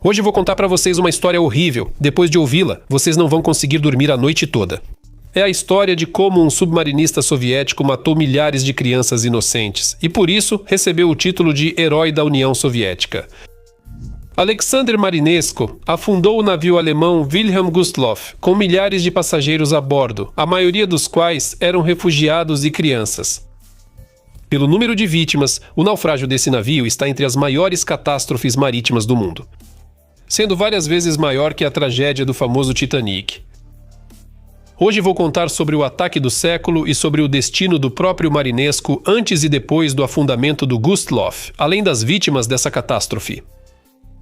Hoje vou contar para vocês uma história horrível. Depois de ouvi-la, vocês não vão conseguir dormir a noite toda. É a história de como um submarinista soviético matou milhares de crianças inocentes e, por isso, recebeu o título de Herói da União Soviética. Alexander Marinesko afundou o navio alemão Wilhelm Gustloff com milhares de passageiros a bordo, a maioria dos quais eram refugiados e crianças. Pelo número de vítimas, o naufrágio desse navio está entre as maiores catástrofes marítimas do mundo, sendo várias vezes maior que a tragédia do famoso Titanic. Hoje vou contar sobre o ataque do século e sobre o destino do próprio Marinesko antes e depois do afundamento do Gustloff, além das vítimas dessa catástrofe.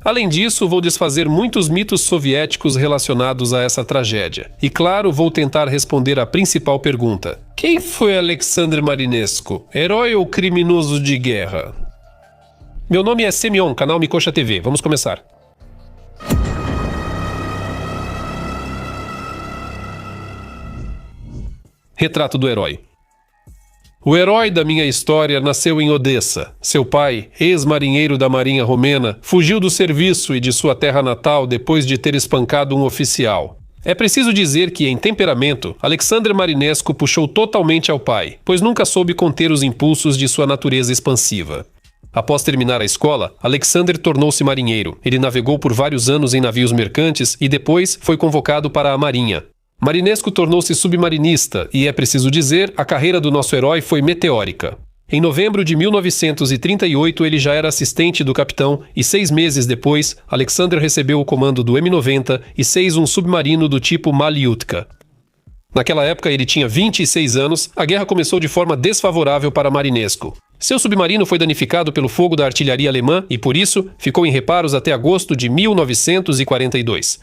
Além disso, vou desfazer muitos mitos soviéticos relacionados a essa tragédia. E claro, vou tentar responder a principal pergunta: quem foi Alexander Marinesko? Herói ou criminoso de guerra? Meu nome é Semyon, canal Mikocha TV. Vamos começar. Retrato do herói. O herói da minha história nasceu em Odessa. Seu pai, ex-marinheiro da Marinha Romena, fugiu do serviço e de sua terra natal depois de ter espancado um oficial. É preciso dizer que, em temperamento, Alexander Marinesko puxou totalmente ao pai, pois nunca soube conter os impulsos de sua natureza expansiva. Após terminar a escola, Alexander tornou-se marinheiro. Ele navegou por vários anos em navios mercantes e depois foi convocado para a Marinha. Marinesko tornou-se submarinista e, é preciso dizer, a carreira do nosso herói foi meteórica. Em novembro de 1938, ele já era assistente do capitão e 6 meses depois, Alexander recebeu o comando do M90 e fez um submarino do tipo Malyutka. Naquela época, ele tinha 26 anos, a guerra começou de forma desfavorável para Marinesko. Seu submarino foi danificado pelo fogo da artilharia alemã e, por isso, ficou em reparos até agosto de 1942.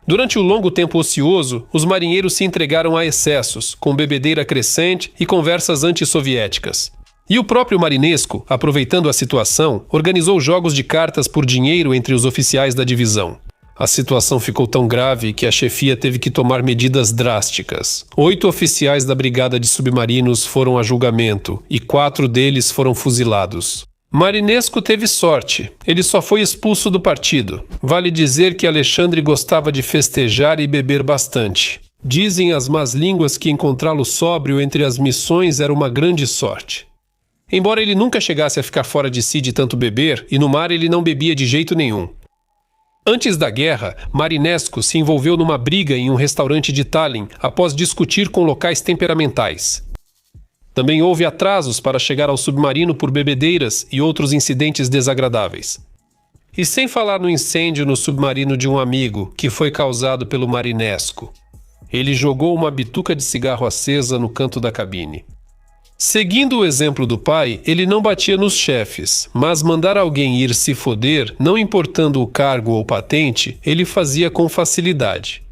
Durante o longo tempo ocioso, os marinheiros se entregaram a excessos, com bebedeira crescente e conversas antissoviéticas. E o próprio Marinesko, aproveitando a situação, organizou jogos de cartas por dinheiro entre os oficiais da divisão. A situação ficou tão grave que a chefia teve que tomar medidas drásticas. 8 oficiais da brigada de submarinos foram a julgamento e 4 deles foram fuzilados. Marinesko teve sorte. Ele só foi expulso do partido. Vale dizer que Alexandre gostava de festejar e beber bastante. Dizem as más línguas que encontrá-lo sóbrio entre as missões era uma grande sorte. Embora ele nunca chegasse a ficar fora de si de tanto beber, e no mar ele não bebia de jeito nenhum. Antes da guerra, Marinesko se envolveu numa briga em um restaurante de Tallinn após discutir com locais temperamentais. Também houve atrasos para chegar ao submarino por bebedeiras e outros incidentes desagradáveis. E sem falar no incêndio no submarino de um amigo, que foi causado pelo Marinesko. Ele jogou uma bituca de cigarro acesa no canto da cabine. Seguindo o exemplo do pai, ele não batia nos chefes, mas mandar alguém ir se foder, não importando o cargo ou patente, ele fazia com facilidade.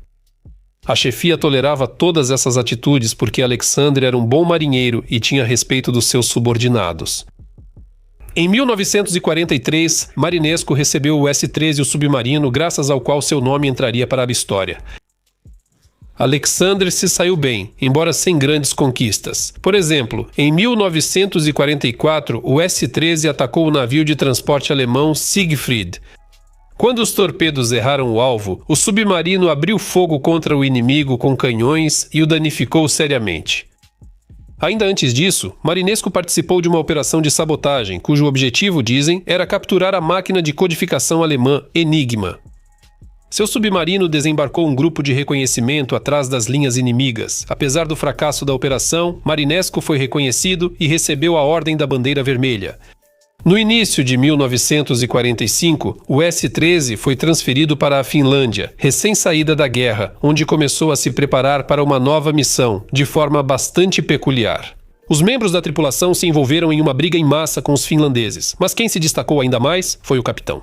A chefia tolerava todas essas atitudes porque Alexander era um bom marinheiro e tinha respeito dos seus subordinados. Em 1943, Marinesko recebeu o S-13, o submarino, graças ao qual seu nome entraria para a história. Alexander se saiu bem, embora sem grandes conquistas. Por exemplo, em 1944, o S-13 atacou o navio de transporte alemão Siegfried. Quando os torpedos erraram o alvo, o submarino abriu fogo contra o inimigo com canhões e o danificou seriamente. Ainda antes disso, Marinesko participou de uma operação de sabotagem, cujo objetivo, dizem, era capturar a máquina de codificação alemã Enigma. Seu submarino desembarcou um grupo de reconhecimento atrás das linhas inimigas. Apesar do fracasso da operação, Marinesko foi reconhecido e recebeu a Ordem da Bandeira Vermelha. No início de 1945, o S-13 foi transferido para a Finlândia, recém-saída da guerra, onde começou a se preparar para uma nova missão, de forma bastante peculiar. Os membros da tripulação se envolveram em uma briga em massa com os finlandeses, mas quem se destacou ainda mais foi o capitão.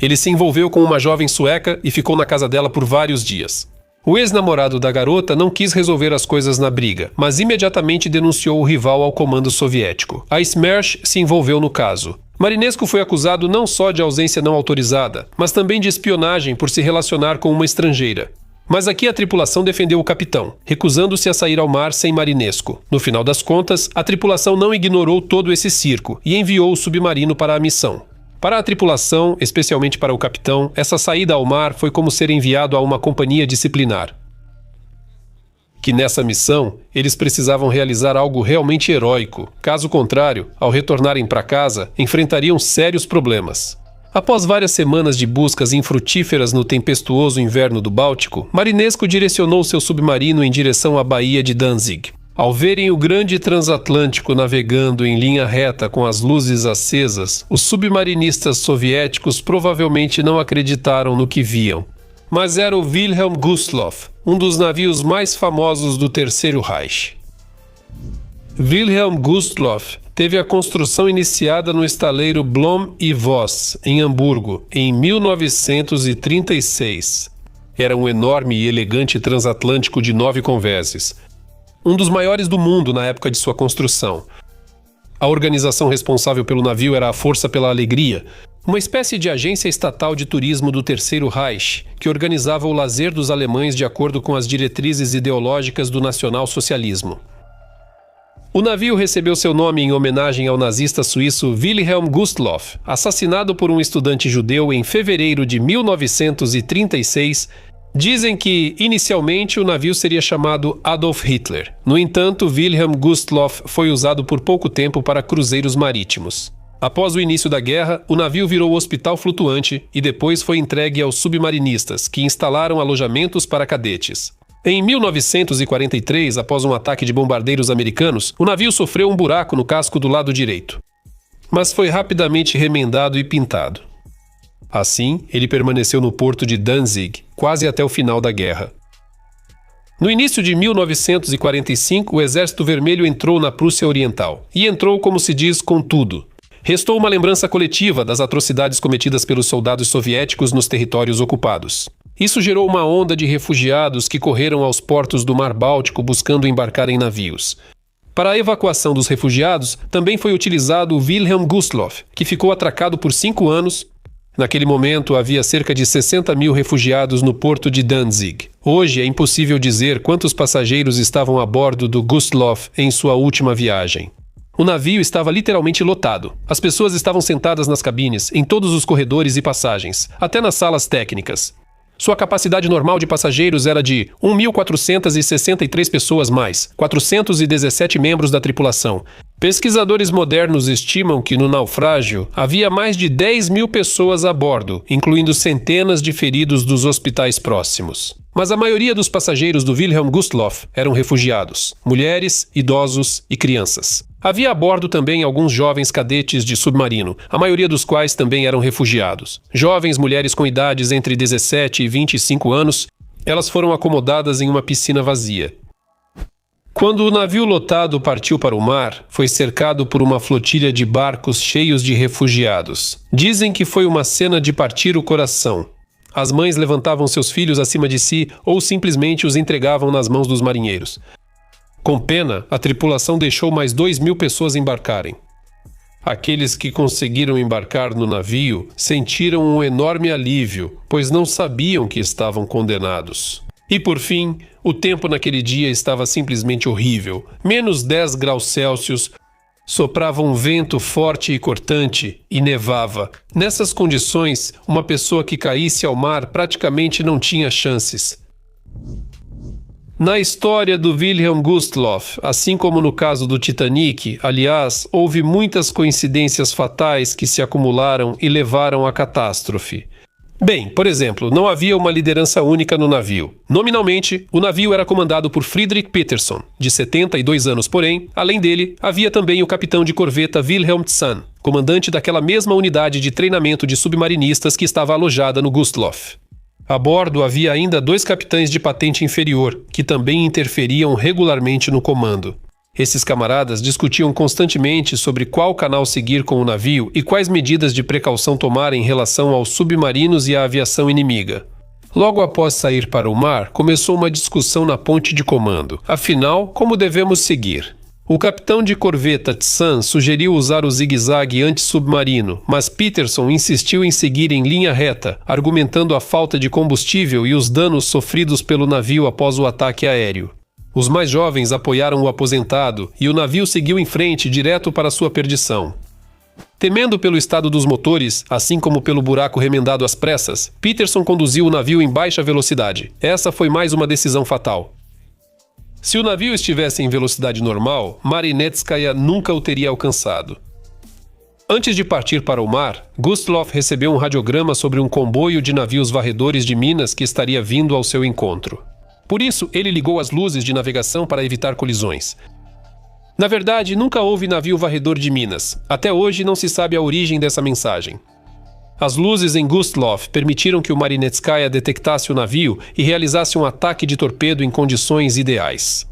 Ele se envolveu com uma jovem sueca e ficou na casa dela por vários dias. O ex-namorado da garota não quis resolver as coisas na briga, mas imediatamente denunciou o rival ao comando soviético. A Smersh se envolveu no caso. Marinesko foi acusado não só de ausência não autorizada, mas também de espionagem por se relacionar com uma estrangeira. Mas aqui a tripulação defendeu o capitão, recusando-se a sair ao mar sem Marinesko. No final das contas, a tripulação não ignorou todo esse circo e enviou o submarino para a missão. Para a tripulação, especialmente para o capitão, essa saída ao mar foi como ser enviado a uma companhia disciplinar. Que nessa missão, eles precisavam realizar algo realmente heróico. Caso contrário, ao retornarem para casa, enfrentariam sérios problemas. Após várias semanas de buscas infrutíferas no tempestuoso inverno do Báltico, Marinesco direcionou seu submarino em direção à Baía de Danzig. Ao verem o grande transatlântico navegando em linha reta com as luzes acesas, os submarinistas soviéticos provavelmente não acreditaram no que viam. Mas era o Wilhelm Gustloff, um dos navios mais famosos do Terceiro Reich. Wilhelm Gustloff teve a construção iniciada no estaleiro Blohm & Voss, em Hamburgo, em 1936. Era um enorme e elegante transatlântico de 9 convéses. Um dos maiores do mundo na época de sua construção. A organização responsável pelo navio era a Força pela Alegria, uma espécie de agência estatal de turismo do Terceiro Reich, que organizava o lazer dos alemães de acordo com as diretrizes ideológicas do nacional-socialismo. O navio recebeu seu nome em homenagem ao nazista suíço Wilhelm Gustloff, assassinado por um estudante judeu em fevereiro de 1936. Dizem que, inicialmente, o navio seria chamado Adolf Hitler. No entanto, Wilhelm Gustloff foi usado por pouco tempo para cruzeiros marítimos. Após o início da guerra, o navio virou hospital flutuante e depois foi entregue aos submarinistas, que instalaram alojamentos para cadetes. Em 1943, após um ataque de bombardeiros americanos, o navio sofreu um buraco no casco do lado direito. Mas foi rapidamente remendado e pintado. Assim, ele permaneceu no porto de Danzig, quase até o final da guerra. No início de 1945, o Exército Vermelho entrou na Prússia Oriental. E entrou, como se diz, com tudo. Restou uma lembrança coletiva das atrocidades cometidas pelos soldados soviéticos nos territórios ocupados. Isso gerou uma onda de refugiados que correram aos portos do Mar Báltico buscando embarcar em navios. Para a evacuação dos refugiados, também foi utilizado o Wilhelm Gustloff, que ficou atracado por 5 anos. Naquele momento, havia cerca de 60 mil refugiados no porto de Danzig. Hoje é impossível dizer quantos passageiros estavam a bordo do Gustloff em sua última viagem. O navio estava literalmente lotado. As pessoas estavam sentadas nas cabines, em todos os corredores e passagens, até nas salas técnicas. Sua capacidade normal de passageiros era de 1.463 pessoas mais 417 membros da tripulação. Pesquisadores modernos estimam que no naufrágio havia mais de 10 mil pessoas a bordo, incluindo centenas de feridos dos hospitais próximos. Mas a maioria dos passageiros do Wilhelm Gustloff eram refugiados, mulheres, idosos e crianças. Havia a bordo também alguns jovens cadetes de submarino, a maioria dos quais também eram refugiados. Jovens mulheres com idades entre 17 e 25 anos, elas foram acomodadas em uma piscina vazia. Quando o navio lotado partiu para o mar, foi cercado por uma flotilha de barcos cheios de refugiados. Dizem que foi uma cena de partir o coração. As mães levantavam seus filhos acima de si ou simplesmente os entregavam nas mãos dos marinheiros. Com pena, a tripulação deixou mais 2.000 pessoas embarcarem. Aqueles que conseguiram embarcar no navio sentiram um enorme alívio, pois não sabiam que estavam condenados. E por fim, o tempo naquele dia estava simplesmente horrível. Menos 10 graus Celsius, soprava um vento forte e cortante e nevava. Nessas condições, uma pessoa que caísse ao mar praticamente não tinha chances. Na história do Wilhelm Gustloff, assim como no caso do Titanic, aliás, houve muitas coincidências fatais que se acumularam e levaram à catástrofe. Bem, por exemplo, não havia uma liderança única no navio. Nominalmente, o navio era comandado por Friedrich Peterson, de 72 anos, porém, além dele, havia também o capitão de corveta Wilhelm Zahn, comandante daquela mesma unidade de treinamento de submarinistas que estava alojada no Gustloff. A bordo havia ainda 2 capitães de patente inferior, que também interferiam regularmente no comando. Esses camaradas discutiam constantemente sobre qual canal seguir com o navio e quais medidas de precaução tomar em relação aos submarinos e à aviação inimiga. Logo após sair para o mar, começou uma discussão na ponte de comando. Afinal, como devemos seguir? O capitão de corveta Zahn sugeriu usar o zigue-zague antissubmarino, mas Peterson insistiu em seguir em linha reta, argumentando a falta de combustível e os danos sofridos pelo navio após o ataque aéreo. Os mais jovens apoiaram o aposentado e o navio seguiu em frente direto para sua perdição. Temendo pelo estado dos motores, assim como pelo buraco remendado às pressas, Peterson conduziu o navio em baixa velocidade. Essa foi mais uma decisão fatal. Se o navio estivesse em velocidade normal, Marinetskaya nunca o teria alcançado. Antes de partir para o mar, Gustloff recebeu um radiograma sobre um comboio de navios varredores de minas que estaria vindo ao seu encontro. Por isso, ele ligou as luzes de navegação para evitar colisões. Na verdade, nunca houve navio varredor de minas. Até hoje não se sabe a origem dessa mensagem. As luzes em Gustloff permitiram que o Marinetskaya detectasse o navio e realizasse um ataque de torpedo em condições ideais.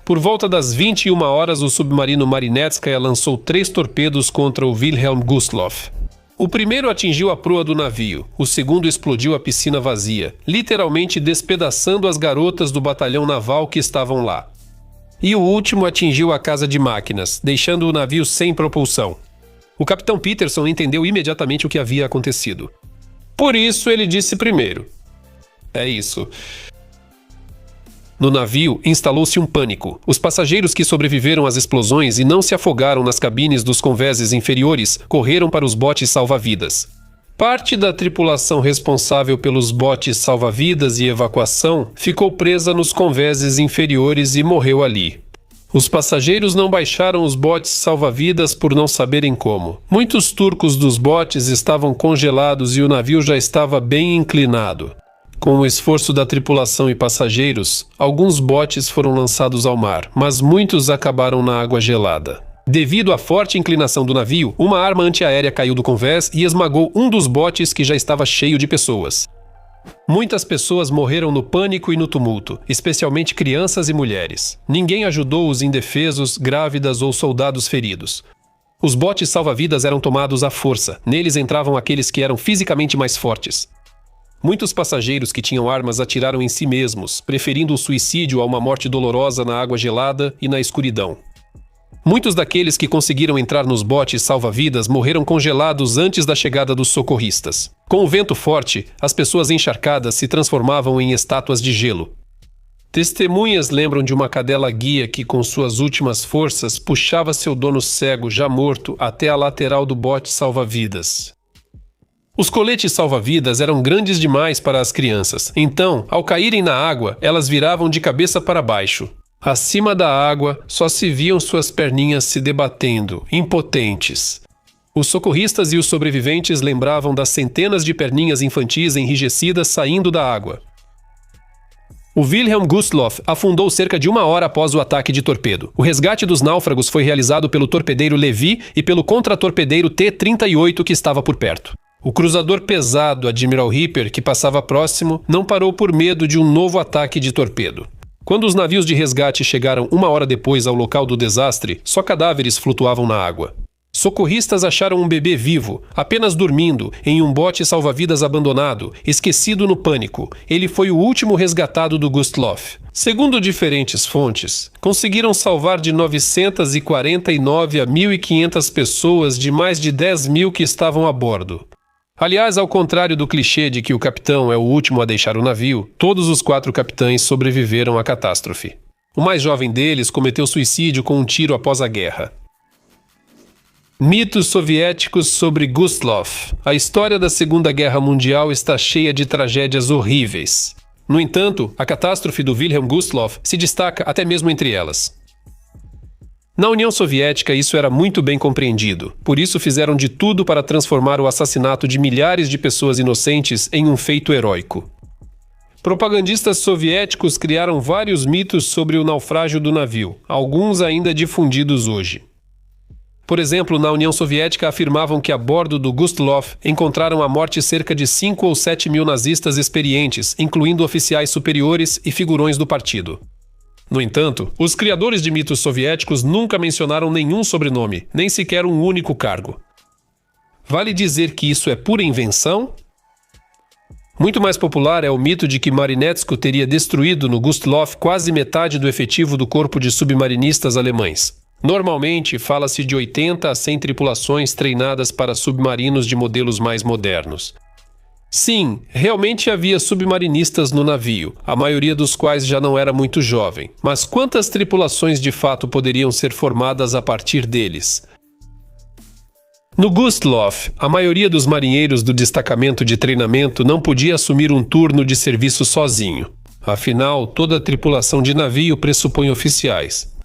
Por volta das 21 horas, o submarino Marinetskaya lançou 3 torpedos contra o Wilhelm Gustloff. O primeiro atingiu a proa do navio, o segundo explodiu a piscina vazia, literalmente despedaçando as garotas do batalhão naval que estavam lá. E o último atingiu a casa de máquinas, deixando o navio sem propulsão. O capitão Peterson entendeu imediatamente o que havia acontecido. Por isso ele disse primeiro: "É isso." No navio, instalou-se um pânico. Os passageiros que sobreviveram às explosões e não se afogaram nas cabines dos convéses inferiores correram para os botes salva-vidas. Parte da tripulação responsável pelos botes salva-vidas e evacuação ficou presa nos convéses inferiores e morreu ali. Os passageiros não baixaram os botes salva-vidas por não saberem como. Muitos turcos dos botes estavam congelados e o navio já estava bem inclinado. Com o esforço da tripulação e passageiros, alguns botes foram lançados ao mar, mas muitos acabaram na água gelada. Devido à forte inclinação do navio, uma arma antiaérea caiu do convés e esmagou um dos botes que já estava cheio de pessoas. Muitas pessoas morreram no pânico e no tumulto, especialmente crianças e mulheres. Ninguém ajudou os indefesos, grávidas ou soldados feridos. Os botes salva-vidas eram tomados à força. Neles entravam aqueles que eram fisicamente mais fortes. Muitos passageiros que tinham armas atiraram em si mesmos, preferindo o suicídio a uma morte dolorosa na água gelada e na escuridão. Muitos daqueles que conseguiram entrar nos botes salva-vidas morreram congelados antes da chegada dos socorristas. Com o vento forte, as pessoas encharcadas se transformavam em estátuas de gelo. Testemunhas lembram de uma cadela guia que, com suas últimas forças, puxava seu dono cego, já morto, até a lateral do bote salva-vidas. Os coletes salva-vidas eram grandes demais para as crianças, então, ao caírem na água, elas viravam de cabeça para baixo. Acima da água, só se viam suas perninhas se debatendo, impotentes. Os socorristas e os sobreviventes lembravam das centenas de perninhas infantis enrijecidas saindo da água. O Wilhelm Gustloff afundou cerca de 1 hora após o ataque de torpedo. O resgate dos náufragos foi realizado pelo torpedeiro Levi e pelo contratorpedeiro T-38 que estava por perto. O cruzador pesado Admiral Ripper, que passava próximo, não parou por medo de um novo ataque de torpedo. Quando os navios de resgate chegaram 1 hora depois ao local do desastre, só cadáveres flutuavam na água. Socorristas acharam um bebê vivo, apenas dormindo, em um bote salva-vidas abandonado, esquecido no pânico. Ele foi o último resgatado do Gustloff. Segundo diferentes fontes, conseguiram salvar de 949 a 1.500 pessoas de mais de 10.000 que estavam a bordo. Aliás, ao contrário do clichê de que o capitão é o último a deixar o navio, todos os 4 capitães sobreviveram à catástrofe. O mais jovem deles cometeu suicídio com um tiro após a guerra. Mitos soviéticos sobre Gustloff. A história da Segunda Guerra Mundial está cheia de tragédias horríveis. No entanto, a catástrofe do Wilhelm Gustloff se destaca até mesmo entre elas. Na União Soviética, isso era muito bem compreendido. Por isso, fizeram de tudo para transformar o assassinato de milhares de pessoas inocentes em um feito heróico. Propagandistas soviéticos criaram vários mitos sobre o naufrágio do navio, alguns ainda difundidos hoje. Por exemplo, na União Soviética afirmavam que a bordo do Gustloff encontraram à morte cerca de 5 ou 7 mil nazistas experientes, incluindo oficiais superiores e figurões do partido. No entanto, os criadores de mitos soviéticos nunca mencionaram nenhum sobrenome, nem sequer um único cargo. Vale dizer que isso é pura invenção? Muito mais popular é o mito de que Marinetsko teria destruído no Gustloff quase metade do efetivo do corpo de submarinistas alemães. Normalmente, fala-se de 80 a 100 tripulações treinadas para submarinos de modelos mais modernos. Sim, realmente havia submarinistas no navio, a maioria dos quais já não era muito jovem. Mas quantas tripulações de fato poderiam ser formadas a partir deles? No Gustloff, a maioria dos marinheiros do destacamento de treinamento não podia assumir um turno de serviço sozinho. Afinal, toda a tripulação de navio pressupõe oficiais.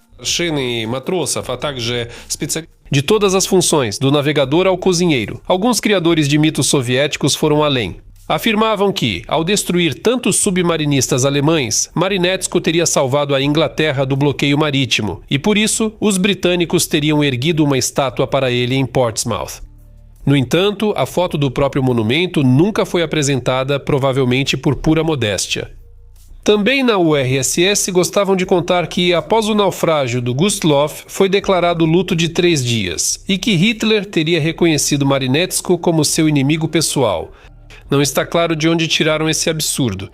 De todas as funções, do navegador ao cozinheiro. Alguns criadores de mitos soviéticos foram além. Afirmavam que, ao destruir tantos submarinistas alemães, Marinetsko teria salvado a Inglaterra do bloqueio marítimo, e por isso, os britânicos teriam erguido uma estátua para ele em Portsmouth. No entanto, a foto do próprio monumento nunca foi apresentada, provavelmente por pura modéstia. Também na URSS gostavam de contar que, após o naufrágio do Gustloff, foi declarado luto de 3 dias, e que Hitler teria reconhecido Marinetsko como seu inimigo pessoal. Não está claro de onde tiraram esse absurdo.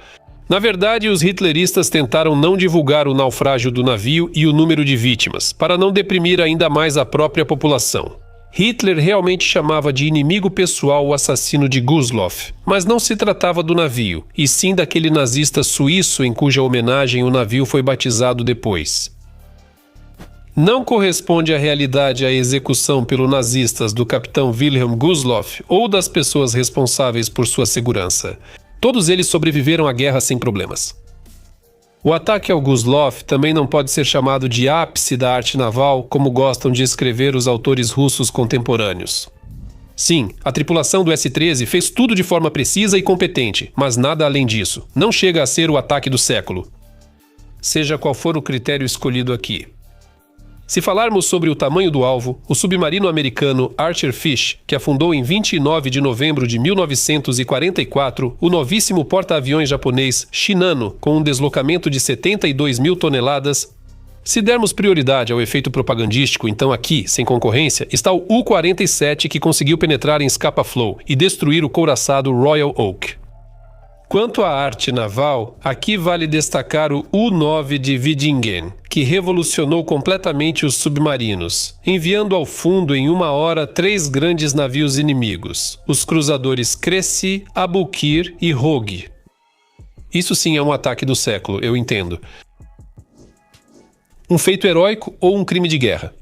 Na verdade, os hitleristas tentaram não divulgar o naufrágio do navio e o número de vítimas, para não deprimir ainda mais a própria população. Hitler realmente chamava de inimigo pessoal o assassino de Gustloff, mas não se tratava do navio, e sim daquele nazista suíço em cuja homenagem o navio foi batizado depois. Não corresponde à realidade a execução pelos nazistas do capitão Wilhelm Gustloff ou das pessoas responsáveis por sua segurança. Todos eles sobreviveram à guerra sem problemas. O ataque ao Gustloff também não pode ser chamado de ápice da arte naval, como gostam de escrever os autores russos contemporâneos. Sim, a tripulação do S-13 fez tudo de forma precisa e competente, mas nada além disso. Não chega a ser o ataque do século. Seja qual for o critério escolhido aqui. Se falarmos sobre o tamanho do alvo, o submarino americano Archer Fish, que afundou em 29 de novembro de 1944, o novíssimo porta-aviões japonês Shinano, com um deslocamento de 72 mil toneladas. Se dermos prioridade ao efeito propagandístico, então aqui, sem concorrência, está o U-47 que conseguiu penetrar em Scapa Flow e destruir o couraçado Royal Oak. Quanto à arte naval, aqui vale destacar o U-9 de Wittingen, que revolucionou completamente os submarinos, enviando ao fundo em 1 hora 3 grandes navios inimigos, os cruzadores Crécy, Aboukir e Rogue. Isso sim é um ataque do século, eu entendo. Um feito heróico ou um crime de guerra?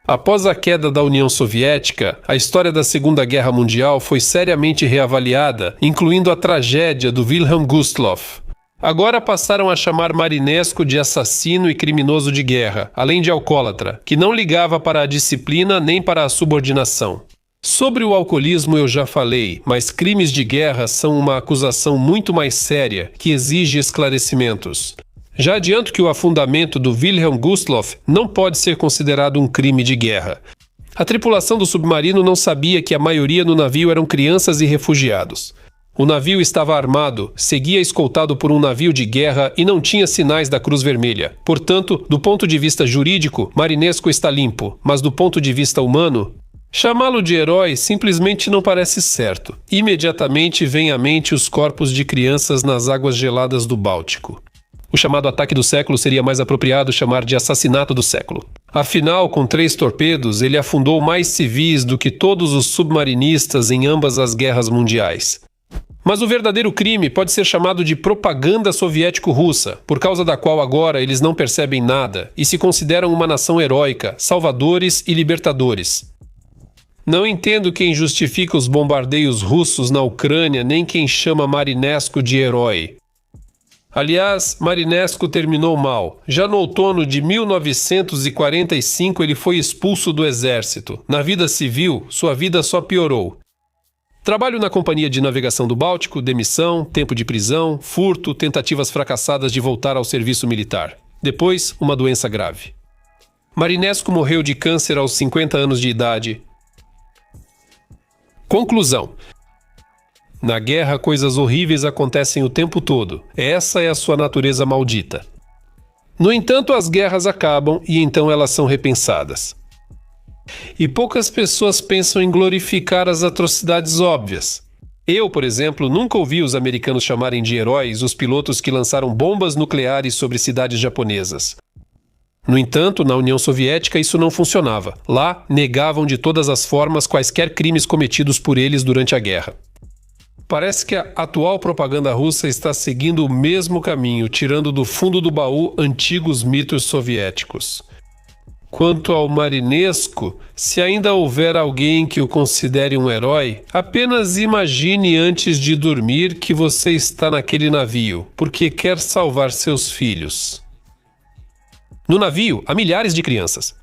Após a queda da União Soviética, a história da Segunda Guerra Mundial foi seriamente reavaliada, incluindo a tragédia do Wilhelm Gustloff. Agora passaram a chamar Marinetsko de assassino e criminoso de guerra, além de alcoólatra, que não ligava para a disciplina nem para a subordinação. Sobre o alcoolismo eu já falei, mas crimes de guerra são uma acusação muito mais séria, que exige esclarecimentos. Já adianto que o afundamento do Wilhelm Gustloff não pode ser considerado um crime de guerra. A tripulação do submarino não sabia que a maioria no navio eram crianças e refugiados. O navio estava armado, seguia escoltado por um navio de guerra e não tinha sinais da Cruz Vermelha. Portanto, do ponto de vista jurídico, Marinetsko está limpo, mas do ponto de vista humano, chamá-lo de herói simplesmente não parece certo. Imediatamente vem à mente os corpos de crianças nas águas geladas do Báltico. O chamado ataque do século seria mais apropriado chamar de assassinato do século. Afinal, com 3 torpedos, ele afundou mais civis do que todos os submarinistas em ambas as guerras mundiais. Mas o verdadeiro crime pode ser chamado de propaganda soviético-russa, por causa da qual agora eles não percebem nada e se consideram uma nação heróica, salvadores e libertadores. Não entendo quem justifica os bombardeios russos na Ucrânia, nem quem chama Marinetsko de herói. Aliás, Marinetsko terminou mal. Já no outono de 1945 ele foi expulso do exército. Na vida civil, sua vida só piorou. Trabalho na Companhia de Navegação do Báltico, demissão, tempo de prisão, furto, tentativas fracassadas de voltar ao serviço militar. Depois, uma doença grave. Marinetsko morreu de câncer aos 50 anos de idade. Conclusão. Na guerra, coisas horríveis acontecem o tempo todo. Essa é a sua natureza maldita. No entanto, as guerras acabam e então elas são repensadas. E poucas pessoas pensam em glorificar as atrocidades óbvias. Eu, por exemplo, nunca ouvi os americanos chamarem de heróis os pilotos que lançaram bombas nucleares sobre cidades japonesas. No entanto, na União Soviética isso não funcionava. Lá, negavam de todas as formas quaisquer crimes cometidos por eles durante a guerra. Parece que a atual propaganda russa está seguindo o mesmo caminho, tirando do fundo do baú antigos mitos soviéticos. Quanto ao marinesco, se ainda houver alguém que o considere um herói, apenas imagine antes de dormir que você está naquele navio, porque quer salvar seus filhos. No navio, há milhares de crianças.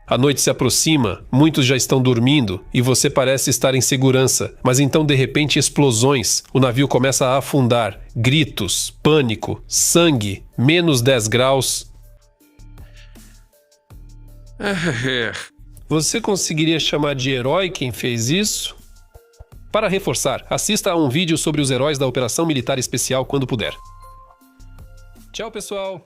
A noite se aproxima, muitos já estão dormindo e você parece estar em segurança, mas então de repente explosões, o navio começa a afundar, gritos, pânico, sangue, menos 10 graus. Você conseguiria chamar de herói quem fez isso? Para reforçar, assista a um vídeo sobre os heróis da Operação Militar Especial quando puder. Tchau, pessoal!